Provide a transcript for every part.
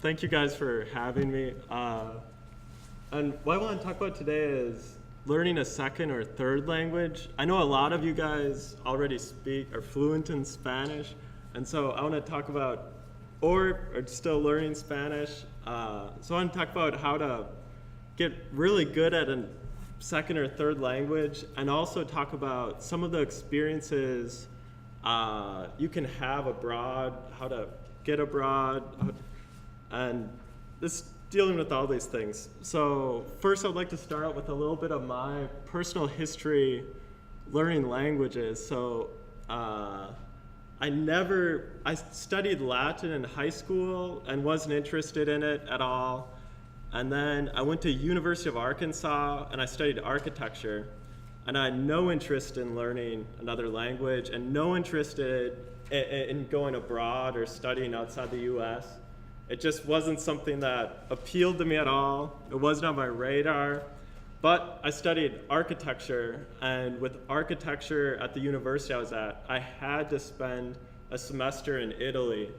Thank you guys for having me. And what I want to talk about today is learning a second or third language. I know a lot of you guys already are fluent in Spanish, and so I want to talk about, or are still learning Spanish. So I want to talk about how to get really good at a second or third language, and also talk about some of the experiences you can have abroad, how to get abroad, and this dealing with all these things. So first I'd like to start out with a little bit of my personal history learning languages. So I studied Latin in high school and wasn't interested in it at all. And then I went to University of Arkansas and I studied architecture. And I had no interest in learning another language and no interest in going abroad or studying outside the US. It just wasn't something that appealed to me at all. It wasn't on my radar. But I studied architecture, and with architecture at the university I was at, I had to spend a semester in Italy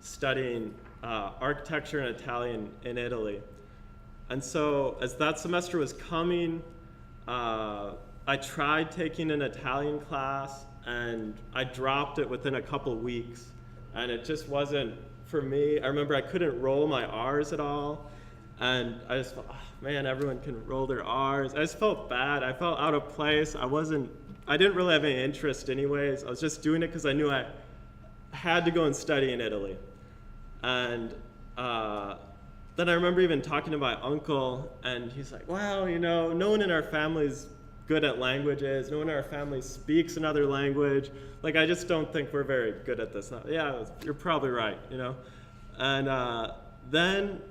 studying architecture and Italian in Italy. And so as that semester was coming, I tried taking an Italian class, and I dropped it within a couple weeks, and it just wasn't for me. I remember I couldn't roll my R's at all, and I just thought, oh, man, everyone can roll their R's. I just felt bad. I felt out of place. I didn't really have any interest anyways. I was just doing it because I knew I had to go and study in Italy. And then I remember even talking to my uncle, and he's like, well, no one in our family's good at languages. No one in our family speaks another language. Like, I just don't think we're very good at this. Yeah, you're probably right, And then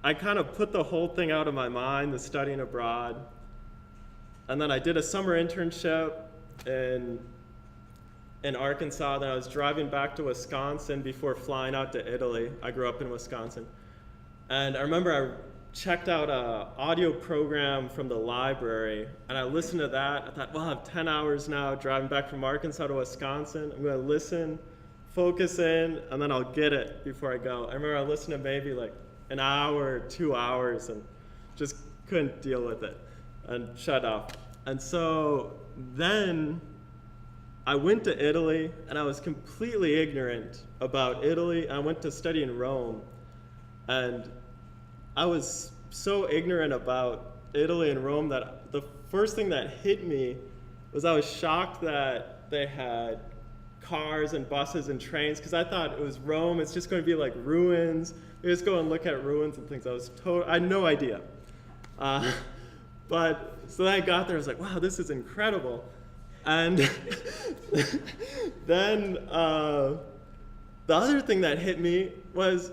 I kind of put the whole thing out of my mind, the studying abroad. And then I did a summer internship in Arkansas. Then I was driving back to Wisconsin before flying out to Italy. I grew up in Wisconsin. And I remember I checked out an audio program from the library, and I listened to that. I thought, well, I have 10 hours now driving back from Arkansas to Wisconsin. I'm going to listen, focus in, and then I'll get it before I go. I remember I listened to maybe like an hour, 2 hours, and just couldn't deal with it and shut off. And so then I went to Italy, and I was completely ignorant about Italy. I went to study in Rome, and I was so ignorant about Italy and Rome that the first thing that hit me was I was shocked that they had cars and buses and trains, because I thought it was Rome. It's just going to be like ruins. You just go and look at ruins and things. I had no idea. But so then I got there, I was like, wow, this is incredible. And then the other thing that hit me was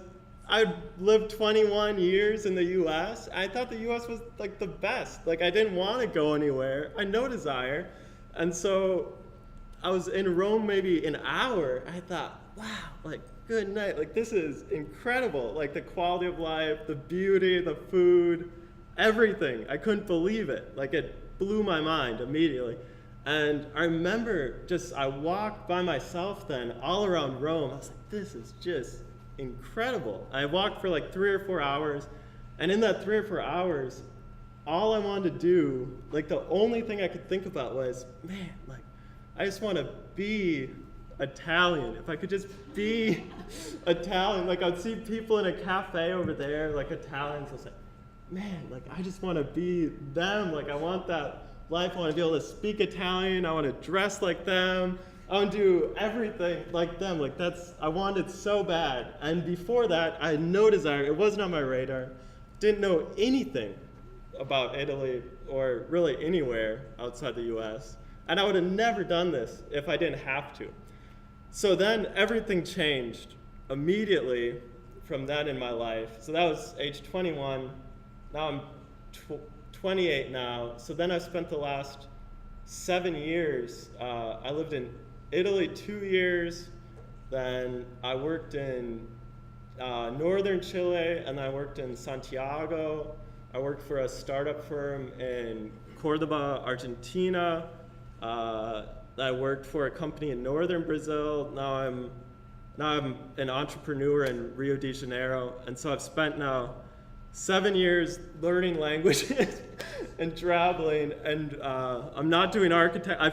I lived 21 years in the US. I thought the US was like the best. Like, I didn't want to go anywhere. I had no desire. And so I was in Rome maybe an hour. I thought, wow, like, good night. Like, this is incredible. Like, the quality of life, the beauty, the food, everything. I couldn't believe it. Like, it blew my mind immediately. And I remember I walked by myself then all around Rome. I was like, this is just incredible. I walked for like 3 or 4 hours, and in that 3 or 4 hours, all I wanted to do, like the only thing I could think about was, man, like, I just want to be Italian. If I could just be Italian. Like, I'd see people in a cafe over there, like Italians. I was like, man, like, I just want to be them. Like, I want that life. I want to be able to speak Italian. I want to dress like them. I want to do everything like them. Like, I wanted so bad. And before that, I had no desire. It wasn't on my radar. Didn't know anything about Italy or really anywhere outside the US. And I would have never done this if I didn't have to. So then everything changed immediately from that in my life. So that was age 21. Now I'm 28 now. So then I spent the last 7 years. I lived in Italy 2 years, then I worked in northern Chile, and I worked in Santiago. I worked for a startup firm in Cordoba, Argentina. I worked for a company in northern Brazil. Now I'm now I'm an entrepreneur in Rio de Janeiro, and so I've spent now 7 years learning languages and traveling, and I'm not doing architect. I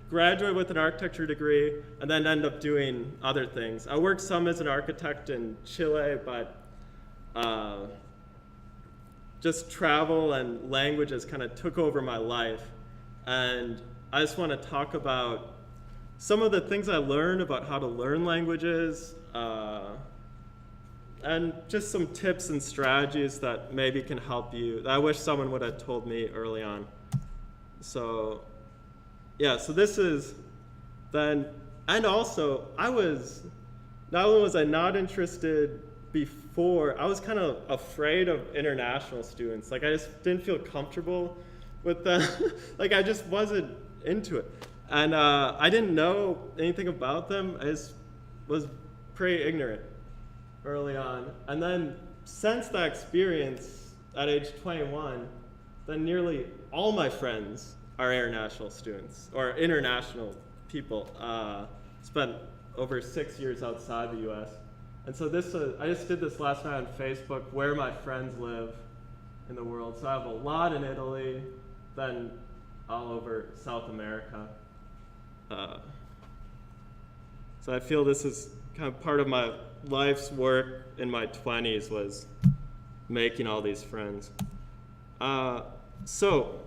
graduate with an architecture degree and then end up doing other things. I worked some as an architect in Chile, but just travel and languages kind of took over my life. And I just want to talk about some of the things I learned about how to learn languages, and just some tips and strategies that maybe can help you, that I wish someone would have told me early on. So yeah, so this is then, and also not only was I not interested before, I was kind of afraid of international students. Like I just didn't feel comfortable with them. Like I just wasn't into it. And I didn't know anything about them. I just was pretty ignorant early on. And then since that experience at age 21, then nearly all my friends are international students or international people. Spent over 6 years outside the US. And so I just did this last night on Facebook, where my friends live in the world. So I have a lot in Italy, then all over South America. So I feel this is kind of part of my life's work in my 20s, was making all these friends. So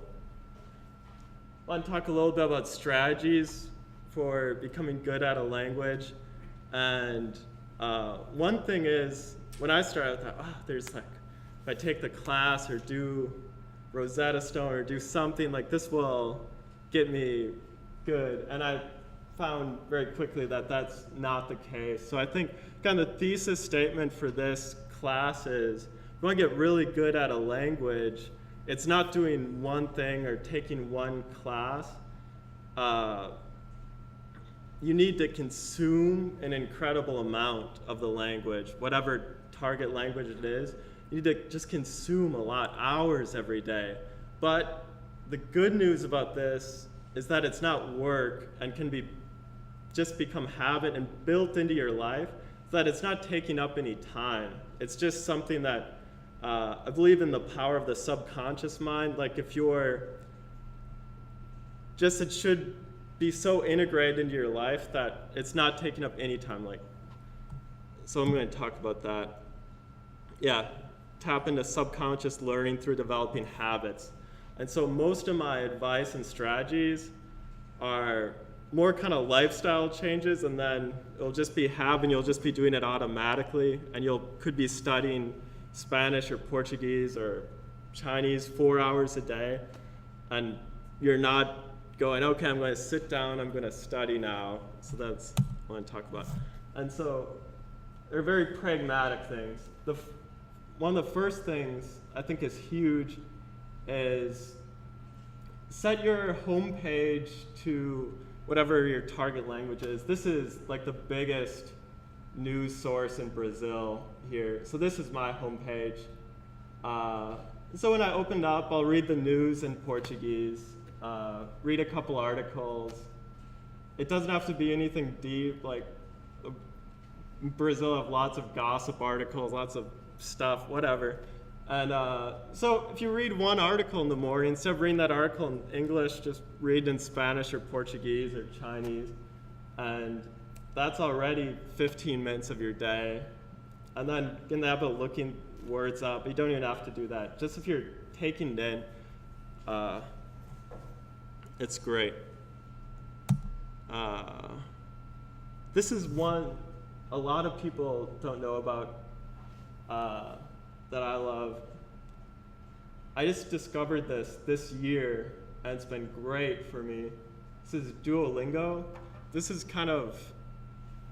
I want to talk a little bit about strategies for becoming good at a language. And one thing is, when I started, I thought, there's like, if I take the class or do Rosetta Stone or do something, like this will get me good. And I found very quickly that that's not the case. So I think kind of the thesis statement for this class is, if you want to get really good at a language, it's not doing one thing or taking one class. You need to consume an incredible amount of the language, whatever target language it is. You need to just consume a lot, hours every day. But the good news about this is that it's not work and can just become habit and built into your life, so that it's not taking up any time. It's just something that I believe in the power of the subconscious mind. Like if it should be so integrated into your life that it's not taking up any time. So I'm going to talk about that. Yeah, tap into subconscious learning through developing habits. And so most of my advice and strategies are more kind of lifestyle changes, and then it'll just be habit, you'll just be doing it automatically, and could be studying Spanish or Portuguese or Chinese 4 hours a day, and you're not going, okay, I'm going to sit down, I'm going to study now. So that's what I want to talk about. And so they're very pragmatic things. One of the first things I think is huge is set your home page to whatever your target language is. This is like the biggest news source in Brazil here. So this is my homepage. So when I open up, I'll read the news in Portuguese, read a couple articles. It doesn't have to be anything deep. Like Brazil have lots of gossip articles, lots of stuff, whatever. And so if you read one article in the morning, instead of reading that article in English, just read in Spanish or Portuguese or Chinese. And that's already 15 minutes of your day. And then get in the habit of looking words up. You don't even have to do that. Just if you're taking it in, it's great. This is one a lot of people don't know about that I love. I just discovered this year, and it's been great for me. This is Duolingo. This is kind of,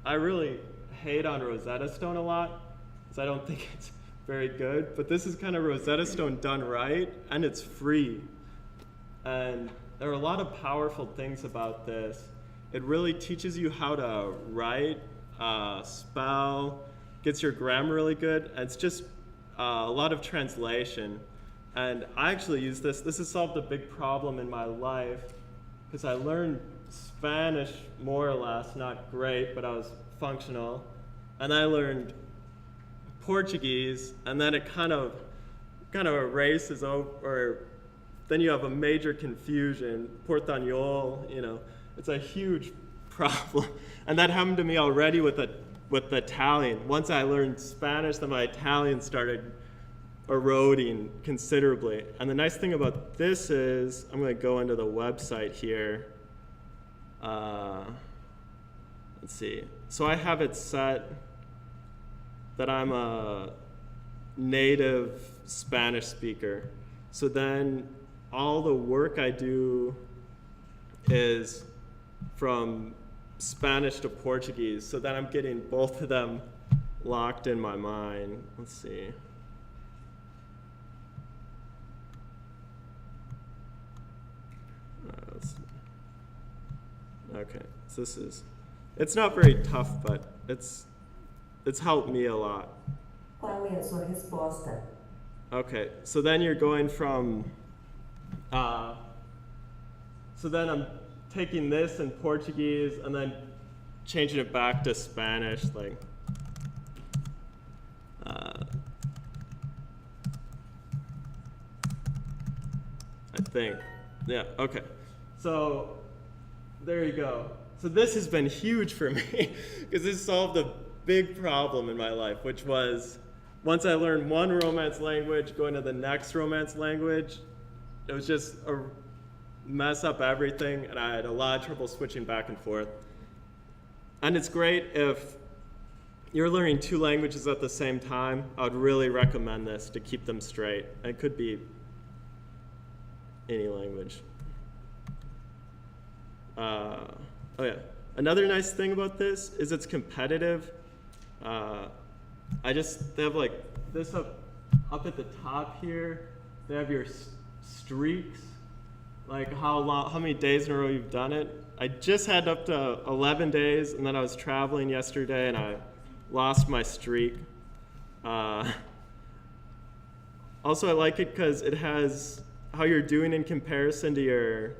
I really hate on Rosetta Stone a lot, because I don't think it's very good, but this is kind of Rosetta Stone done right, and it's free. And there are a lot of powerful things about this. It really teaches you how to write, spell, gets your grammar really good, and it's just a lot of translation. And I actually use this. This has solved a big problem in my life, because I learned Spanish more or less, not great, but I was functional. and I learned Portuguese, and then it kind of erases over, or then you have a major confusion. Portuñol, it's a huge problem. And that happened to me already with the Italian. Once I learned Spanish, then my Italian started eroding considerably. And the nice thing about this is, I'm going to go into the website here. Let's see. So I have it set that I'm a native Spanish speaker. So then all the work I do is from Spanish to Portuguese. So then I'm getting both of them locked in my mind. Let's see. Okay, so it's not very tough, but it's helped me a lot. Qual é a sua resposta? Okay, so then you're going from, so then I'm taking this in Portuguese and then changing it back to Spanish, like, I think, yeah, okay. So there you go. So this has been huge for me because this solved a big problem in my life, which was once I learned one Romance language, going to the next Romance language, it was just a mess up everything, and I had a lot of trouble switching back and forth. And it's great if you're learning two languages at the same time. I would really recommend this to keep them straight. It could be any language. Oh yeah. Another nice thing about this is it's competitive. They have like this up at the top here. They have your streaks, like how many days in a row you've done it. I just had up to 11 days, and then I was traveling yesterday, and I lost my streak. Also, I like it because it has how you're doing in comparison to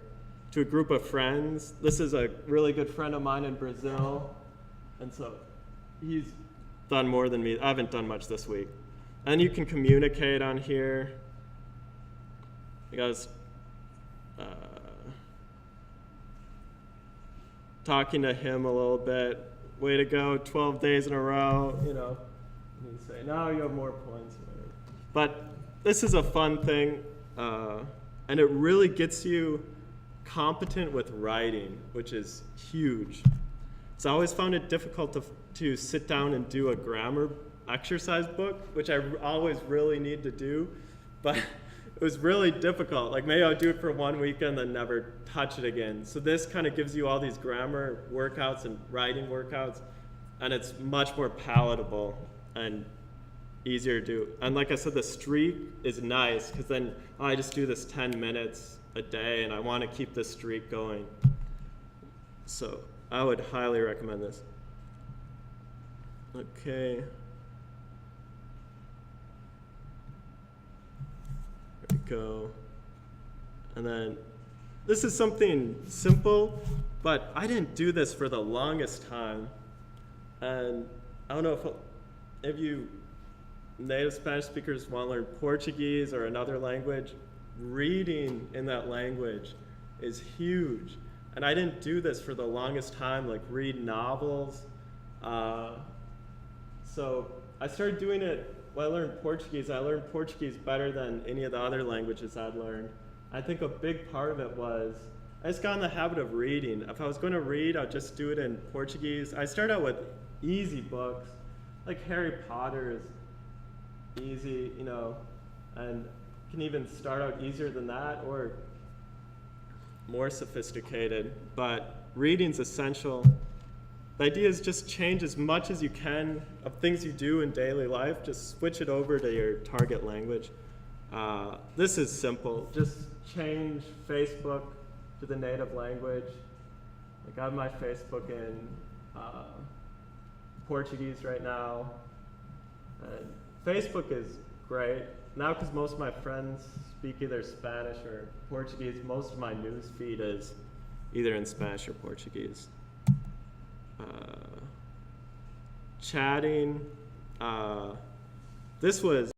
a group of friends. This is a really good friend of mine in Brazil, and so he's done more than me. I haven't done much this week. And you can communicate on here. I was talking to him a little bit. Way to go, 12 days in a row, And you say, now you have more points. But this is a fun thing, and it really gets you competent with writing, which is huge. So I always found it difficult to sit down and do a grammar exercise book, which I always really need to do, but it was really difficult. Like maybe I would do it for 1 week and then never touch it again. So this kind of gives you all these grammar workouts and writing workouts, and it's much more palatable and easier to do. And like I said, the streak is nice because then I just do this 10 minutes a day, and I want to keep this streak going. So I would highly recommend this. Okay. There we go. And then this is something simple, but I didn't do this for the longest time. And I don't know if you native Spanish speakers want to learn Portuguese or another language, reading in that language is huge. And I didn't do this for the longest time, like read novels. So I started doing it when I learned Portuguese. I learned Portuguese better than any of the other languages I'd learned. I think a big part of it was I just got in the habit of reading. If I was going to read, I'd just do it in Portuguese. I started out with easy books, like Harry Potter is easy, and can even start out easier than that or more sophisticated, but reading's essential. The idea is just change as much as you can of things you do in daily life. Just switch it over to your target language. This is simple. Just change Facebook to the native language. Like I have my Facebook in Portuguese right now. And Facebook is great. Now because most of my friends speak either Spanish or Portuguese, most of my news feed is either in Spanish or Portuguese. chatting. This was